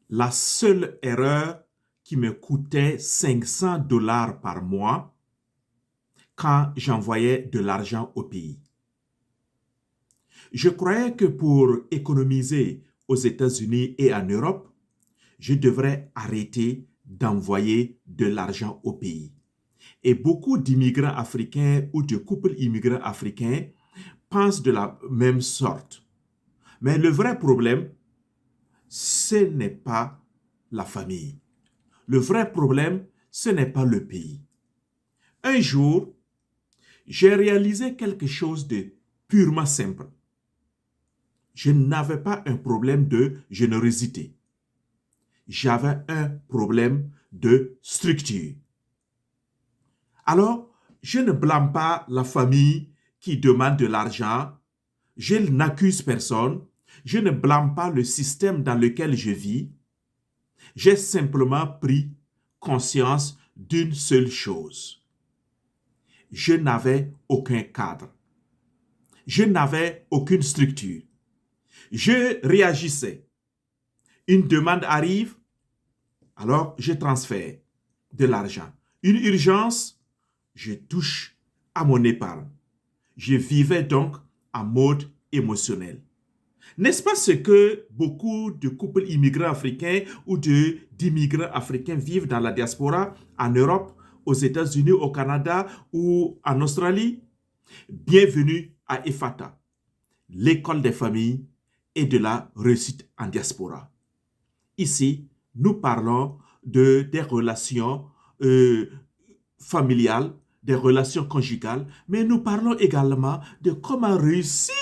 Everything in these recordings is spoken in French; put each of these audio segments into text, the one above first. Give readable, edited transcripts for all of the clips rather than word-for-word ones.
La seule erreur qui me coûtait 500 dollars par mois quand j'envoyais de l'argent au pays. Je croyais que pour économiser aux États-Unis et en Europe, je devrais arrêter d'envoyer de l'argent au pays. Et beaucoup d'immigrants africains ou de couples immigrants africains pensent de la même sorte. Mais le vrai problème, ce n'est pas la famille. Le vrai problème, ce n'est pas le pays. Un jour, j'ai réalisé quelque chose de purement simple. Je n'avais pas un problème de générosité. J'avais un problème de structure. Alors, je ne blâme pas la famille qui demande de l'argent. Je n'accuse personne. Je ne blâme pas le système dans lequel je vis. J'ai simplement pris conscience d'une seule chose. Je n'avais aucun cadre. Je n'avais aucune structure. Je réagissais. Une demande arrive, alors je transfère de l'argent. Une urgence, je touche à mon épargne. Je vivais donc en mode émotionnel. N'est-ce pas ce que beaucoup de couples immigrants africains ou d'immigrants africains vivent dans la diaspora, en Europe, aux États-Unis, au Canada ou en Australie? Bienvenue à EFATA, l'école des familles et de la réussite en diaspora. Ici, nous parlons des relations familiales, des relations conjugales, mais nous parlons également de comment réussir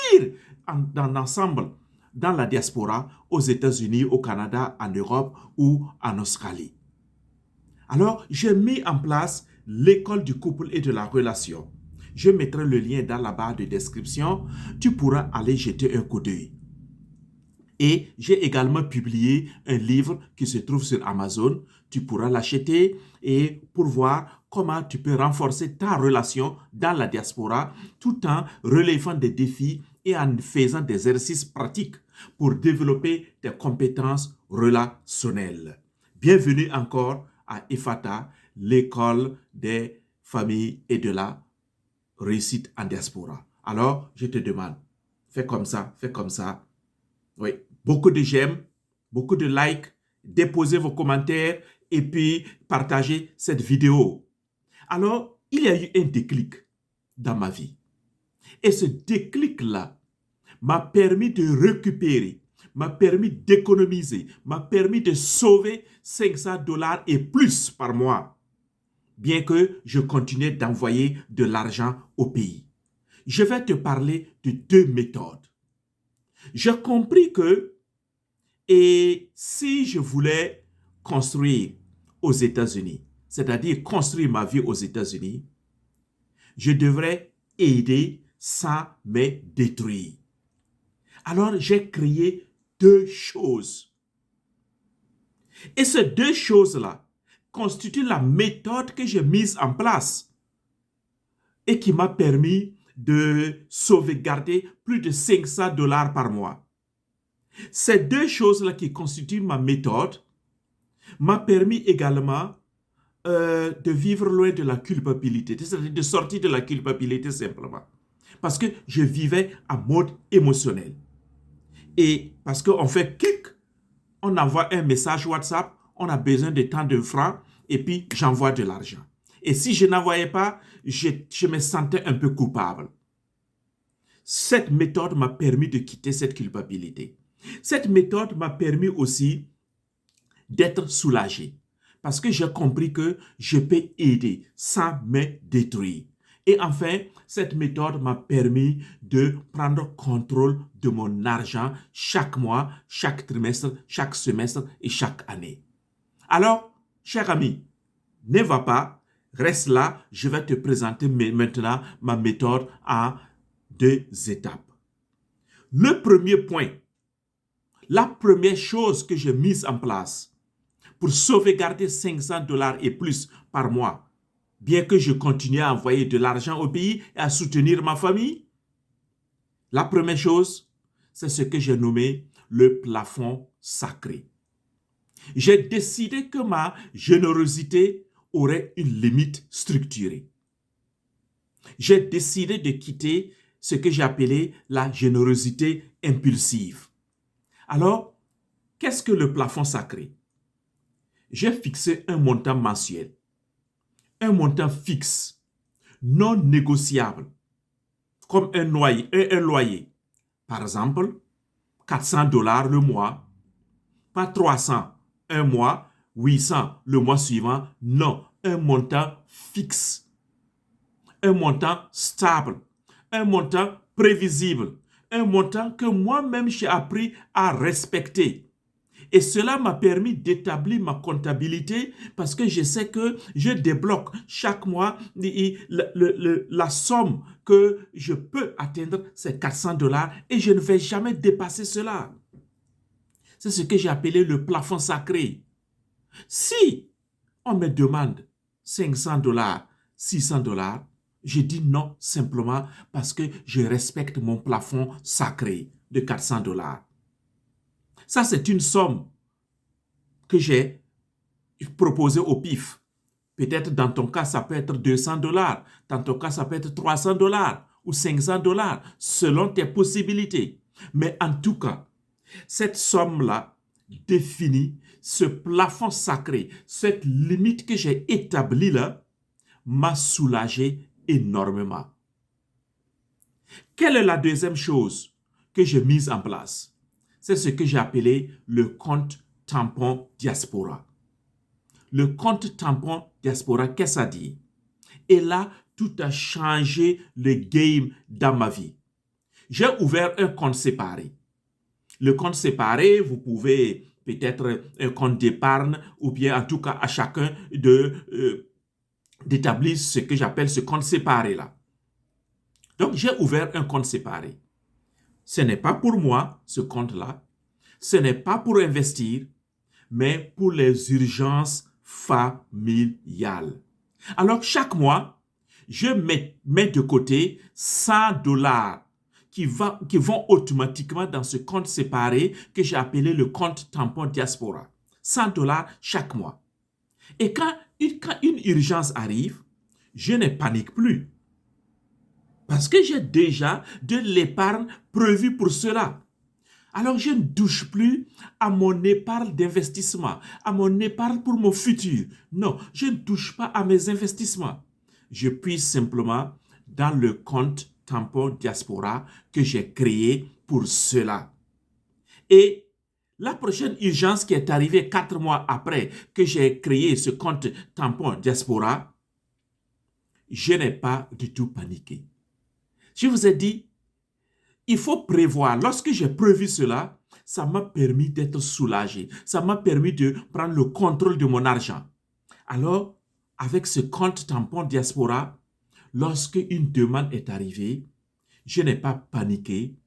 dans l'ensemble, dans la diaspora, aux États-Unis, au Canada, en Europe ou en Australie. Alors, j'ai mis en place l'école du couple et de la relation. Je mettrai le lien dans la barre de description. Tu pourras aller jeter un coup d'œil. Et j'ai également publié un livre qui se trouve sur Amazon. Tu pourras l'acheter et pour voir comment tu peux renforcer ta relation dans la diaspora tout en relevant des défis et en faisant des exercices pratiques pour développer tes compétences relationnelles. Bienvenue encore à EFATA, l'école des familles et de la réussite en diaspora. Alors, je te demande, fais comme ça, fais comme ça. Oui, beaucoup de j'aime, beaucoup de likes, déposez vos commentaires et puis partagez cette vidéo. Alors, il y a eu un déclic dans ma vie. Et ce déclic-là m'a permis de récupérer, m'a permis d'économiser, m'a permis de sauver 500 dollars et plus par mois, bien que je continuais d'envoyer de l'argent au pays. Je vais te parler de deux méthodes. J'ai compris que et si je voulais construire aux États-Unis, c'est-à-dire construire ma vie aux États-Unis, je devrais aider sans me détruire. Alors j'ai créé deux choses. Et ces deux choses-là constituent la méthode que j'ai mise en place et qui m'a permis de sauvegarder plus de 500 dollars par mois. Ces deux choses-là qui constituent ma méthode m'a permis également de vivre loin de la culpabilité, c'est-à-dire de sortir de la culpabilité simplement. Parce que je vivais en mode émotionnel. Et parce qu'on fait clic, on envoie un message WhatsApp, on a besoin de tant de francs, et puis j'envoie de l'argent. Et si je n'envoyais pas, je me sentais un peu coupable. Cette méthode m'a permis de quitter cette culpabilité. Cette méthode m'a permis aussi d'être soulagé. Parce que j'ai compris que je peux aider sans me détruire. Et enfin, cette méthode m'a permis de prendre contrôle de mon argent chaque mois, chaque trimestre, chaque semestre et chaque année. Alors, cher ami, ne va pas, reste là, je vais te présenter maintenant ma méthode en deux étapes. Le premier point, la première chose que j'ai mise en place pour sauvegarder 500 dollars et plus par mois, bien que je continue à envoyer de l'argent au pays et à soutenir ma famille. La première chose, c'est ce que j'ai nommé le plafond sacré. J'ai décidé que ma générosité aurait une limite structurée. J'ai décidé de quitter ce que j'ai appelé la générosité impulsive. Alors, qu'est-ce que le plafond sacré? J'ai fixé un montant mensuel, un montant fixe, non négociable, comme un loyer. Par exemple, 400 dollars le mois, pas 300 un mois, 800 le mois suivant. Non, un montant fixe, un montant stable, un montant prévisible, un montant que moi-même j'ai appris à respecter. Et cela m'a permis d'établir ma comptabilité parce que je sais que je débloque chaque mois la somme que je peux atteindre, c'est 400 dollars et je ne vais jamais dépasser cela. C'est ce que j'ai appelé le plafond sacré. Si on me demande 500 dollars, 600 dollars, je dis non simplement parce que je respecte mon plafond sacré de 400 dollars. Ça, c'est une somme que j'ai proposée au pif. Peut-être dans ton cas, ça peut être 200 dollars. Dans ton cas, ça peut être 300 dollars ou 500 dollars, selon tes possibilités. Mais en tout cas, cette somme-là définit ce plafond sacré, cette limite que j'ai établie là, m'a soulagé énormément. Quelle est la deuxième chose que j'ai mise en place? C'est ce que j'ai appelé le compte tampon diaspora. Le compte tampon diaspora, qu'est-ce que ça dit? Et là, tout a changé le game dans ma vie. J'ai ouvert un compte séparé. Le compte séparé, vous pouvez peut-être un compte d'épargne ou bien en tout cas à chacun d'établir ce que j'appelle ce compte séparé-là. Donc, j'ai ouvert un compte séparé. Ce n'est pas pour moi, ce compte-là. Ce n'est pas pour investir, mais pour les urgences familiales. Alors, chaque mois, je mets de côté 100 dollars qui vont automatiquement dans ce compte séparé que j'ai appelé le compte tampon diaspora. 100 dollars chaque mois. Et quand une urgence arrive, je ne panique plus. Parce que j'ai déjà de l'épargne prévue pour cela. Alors je ne touche plus à mon épargne d'investissement, à mon épargne pour mon futur. Non, je ne touche pas à mes investissements. Je puis simplement dans le compte tampon diaspora que j'ai créé pour cela. Et la prochaine urgence qui est arrivée 4 mois après que j'ai créé ce compte tampon diaspora, je n'ai pas du tout paniqué. Je vous ai dit, il faut prévoir. Lorsque j'ai prévu cela, ça m'a permis d'être soulagé. Ça m'a permis de prendre le contrôle de mon argent. Alors, avec ce compte tampon diaspora, lorsque une demande est arrivée, je n'ai pas paniqué.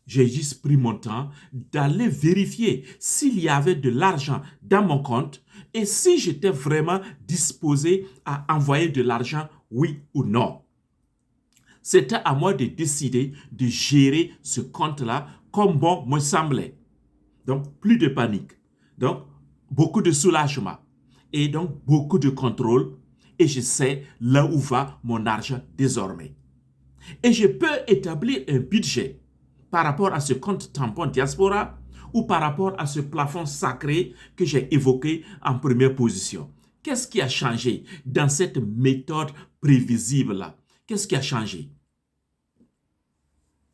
J'ai juste pris mon temps d'aller vérifier s'il y avait de l'argent dans mon compte et si j'étais vraiment disposé à envoyer de l'argent, oui ou non. C'était à moi de décider de gérer ce compte-là comme bon me semblait. Donc, plus de panique. Donc, beaucoup de soulagement. Et donc, beaucoup de contrôle. Et je sais là où va mon argent désormais. Et je peux établir un budget par rapport à ce compte tampon diaspora ou par rapport à ce plafond sacré que j'ai évoqué en première position. Qu'est-ce qui a changé dans cette méthode prévisible-là? Qu'est-ce qui a changé?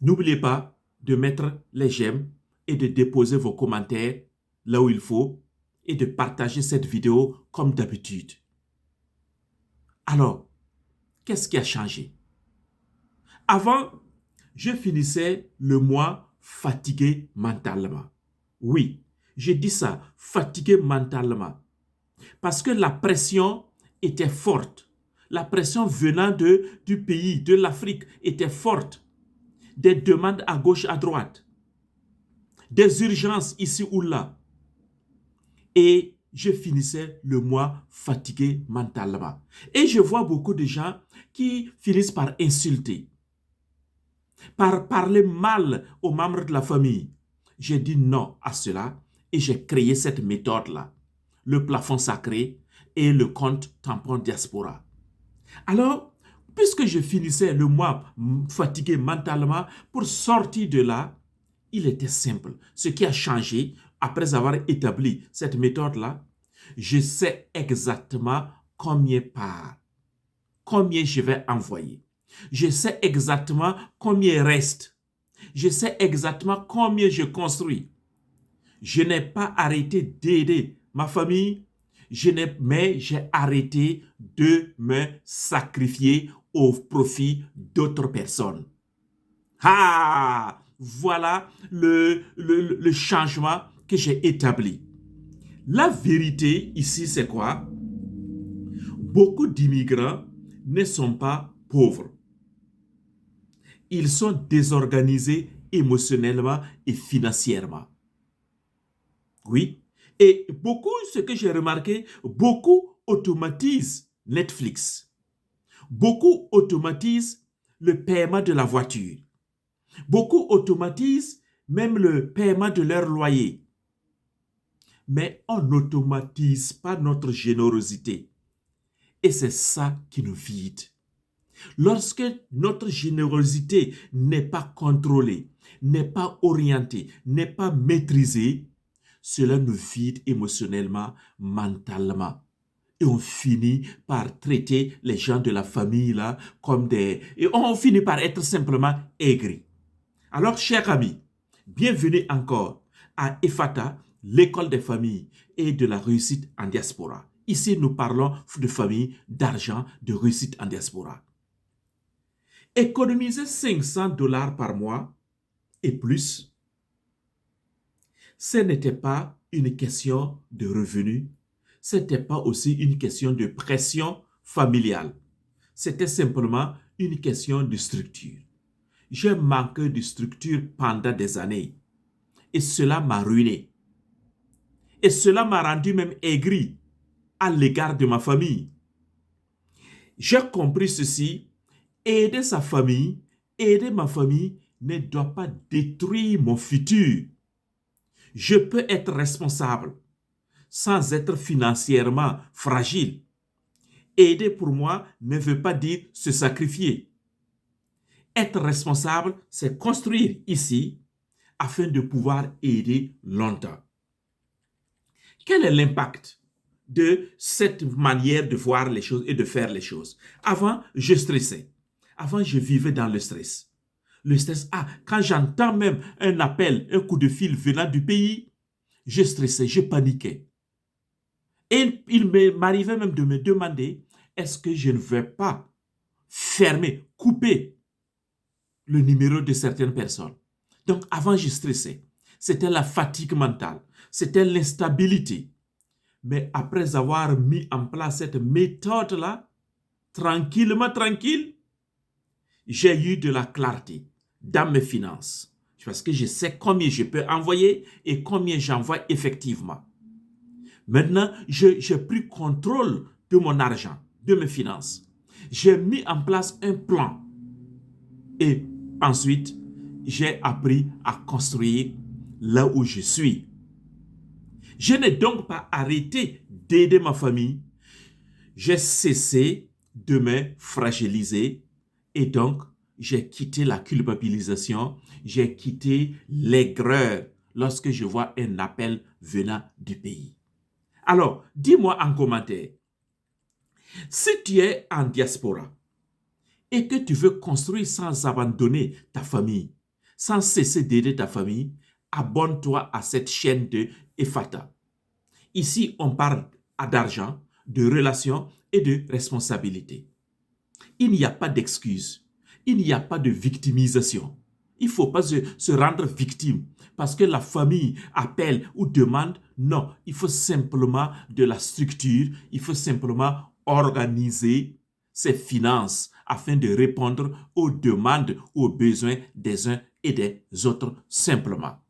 N'oubliez pas de mettre les j'aime et de déposer vos commentaires là où il faut et de partager cette vidéo comme d'habitude. Alors, qu'est-ce qui a changé? Avant, je finissais le mois fatigué mentalement. Oui, j'ai dit ça, fatigué mentalement. Parce que la pression était forte. La pression venant du pays, de l'Afrique, était forte. Des demandes à gauche, à droite. Des urgences ici ou là. Et je finissais le mois fatigué mentalement. Et je vois beaucoup de gens qui finissent par insulter, par parler mal aux membres de la famille. J'ai dit non à cela et j'ai créé cette méthode-là, le plafond sacré et le compte tampon diaspora. Alors, puisque je finissais le mois fatigué mentalement, pour sortir de là, il était simple. Ce qui a changé, après avoir établi cette méthode-là, je sais exactement combien part, combien je vais envoyer. Je sais exactement combien reste. Je sais exactement combien je construis. Je n'ai pas arrêté d'aider ma famille, mais j'ai arrêté de me sacrifier au profit d'autres personnes. Ah, voilà le changement que j'ai établi. La vérité ici, c'est quoi? Beaucoup d'immigrants ne sont pas pauvres. Ils sont désorganisés émotionnellement et financièrement. Oui. Et beaucoup, ce que j'ai remarqué, beaucoup automatisent Netflix. Beaucoup automatisent le paiement de la voiture. Beaucoup automatisent même le paiement de leur loyer. Mais on n'automatise pas notre générosité. Et c'est ça qui nous vide. Lorsque notre générosité n'est pas contrôlée, n'est pas orientée, n'est pas maîtrisée, cela nous vide émotionnellement, mentalement. Et on finit par traiter les gens de la famille là comme des... Et on finit par être simplement aigris. Alors, chers amis, bienvenue encore à EFATA, l'école des familles et de la réussite en diaspora. Ici, nous parlons de famille, d'argent, de réussite en diaspora. Économiser 500 $ par mois et plus, ce n'était pas une question de revenus, ce n'était pas aussi une question de pression familiale. C'était simplement une question de structure. J'ai manqué de structure pendant des années et cela m'a ruiné. Et cela m'a rendu même aigri à l'égard de ma famille. J'ai compris ceci, aider sa famille, aider ma famille ne doit pas détruire mon futur. Je peux être responsable sans être financièrement fragile. Aider pour moi ne veut pas dire se sacrifier. Être responsable, c'est construire ici afin de pouvoir aider longtemps. Quel est l'impact de cette manière de voir les choses et de faire les choses? Avant, je stressais. Avant, je vivais dans le stress. Le stress, quand j'entends même un appel, un coup de fil venant du pays, je stressais, je paniquais. Et il m'arrivait même de me demander, est-ce que je ne vais pas fermer, couper le numéro de certaines personnes? Donc avant, je stressais. C'était la fatigue mentale, c'était l'instabilité. Mais après avoir mis en place cette méthode-là, tranquille, j'ai eu de la clarté dans mes finances. Parce que je sais combien je peux envoyer et combien j'envoie effectivement. Maintenant, j'ai pris contrôle de mon argent, de mes finances. J'ai mis en place un plan. Et ensuite, j'ai appris à construire là où je suis. Je n'ai donc pas arrêté d'aider ma famille. J'ai cessé de me fragiliser et donc j'ai quitté la culpabilisation, j'ai quitté l'aigreur lorsque je vois un appel venant du pays. Alors, dis-moi en commentaire, si tu es en diaspora et que tu veux construire sans abandonner ta famille, sans cesser d'aider ta famille, abonne-toi à cette chaîne de EFATA. Ici, on parle d'argent, de relations et de responsabilité. Il n'y a pas d'excuse. Il n'y a pas de victimisation. Il ne faut pas se rendre victime parce que la famille appelle ou demande. Non, il faut simplement de la structure. Il faut simplement organiser ses finances afin de répondre aux demandes, aux besoins des uns et des autres simplement.